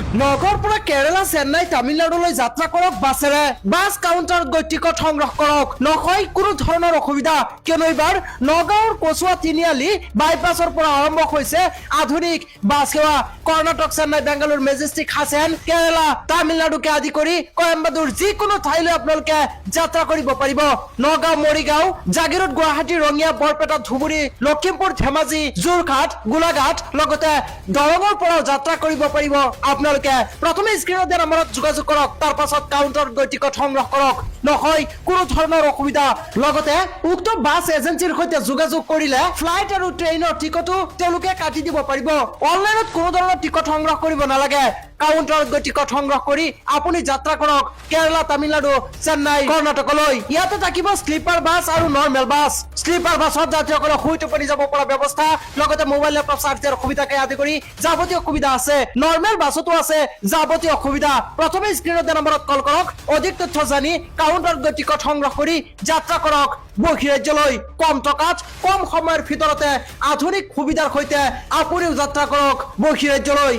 নগৰ পৰা কেৰালা চেন্নাই তামিলনাডুলৈ যাত্ৰা কৰক বাছেৰে বাছ কাউণ্টাৰত গৈ টিকট সংগ্ৰহ কৰক নহয় কোনো ধৰণৰ অসুবিধা কিয়নো এইবাৰ নগাঁৱৰ কচুৱা তিনিআলি বাইপাছৰ পৰা আৰম্ভ হৈছে আধুনিক বাছ সেৱা কৰ্ণাটক চেন্নাই বেংগালুৰু মেজেষ্টিক হাছেন কেৰালা তামিলনাডুকে আদি কৰি কয়ম্বাটুৰ যিকোনো ঠাইলৈ আপোনালোকে যাত্ৰা কৰিব পাৰিব নগাঁও মৰিগাঁও জাগিৰোড গুৱাহাটী ৰঙিয়া বৰপেটা ধুবুৰী লখিমপুৰ ধেমাজি যোৰহাট গোলাঘাট লগতে দৰঙৰ পৰাও যাত্ৰা কৰিব পাৰিব আপোনালোকে প্ৰথমে স্ক্ৰীনত দিয়া নম্বৰত যোগাযোগ কৰক তাৰ পাছত কাউণ্টাৰত গৈ টিকট সংগ্ৰহ কৰক নহয় কোনো ধৰণৰ অসুবিধা লগতে উক্ত বাছ এজেন্সিৰ সৈতে যোগাযোগ কৰিলে ফ্লাইট আৰু ট্ৰেইনৰ টিকটো তেওঁলোকে কাটি দিব পাৰিব অনলাইনত কোনো ধৰণৰ টিকট সংগ্ৰহ কৰিব নালাগে কাউণ্টাৰত গৈ টিকট সংগ্ৰহ কৰি আপুনি যাত্ৰা কৰক কেৰালা তামিলনাডু চেন্নাই কৰ্ণাটকলৈ ইয়াতে থাকিব স্লিপাৰ বাছ আৰু নৰ্মেল বাছ স্লিপাৰ বাছত যাত্ৰীসকলে শুই টোপনি যাব পৰা ব্যৱস্থা লগতে মোবাইল লেপটপ চাৰ্জাৰ সুবিধাকে আদি কৰি যাৱতীয় সুবিধা আছে নৰ্মেল বাছতো আছে যাৱতীয় সুবিধা প্ৰথমে স্ক্ৰীনত দিয়া নম্বৰত কল কৰক অধিক তথ্য জানি কাউণ্টাৰত গৈ টিকট সংগ্ৰহ কৰি যাত্ৰা কৰক বহিৰাজ্যলৈ কম টকাত কম সময়ৰ ভিতৰতে আধুনিক সুবিধাৰ সৈতে আপুনিও যাত্ৰা কৰক বহিৰাজ্যলৈ।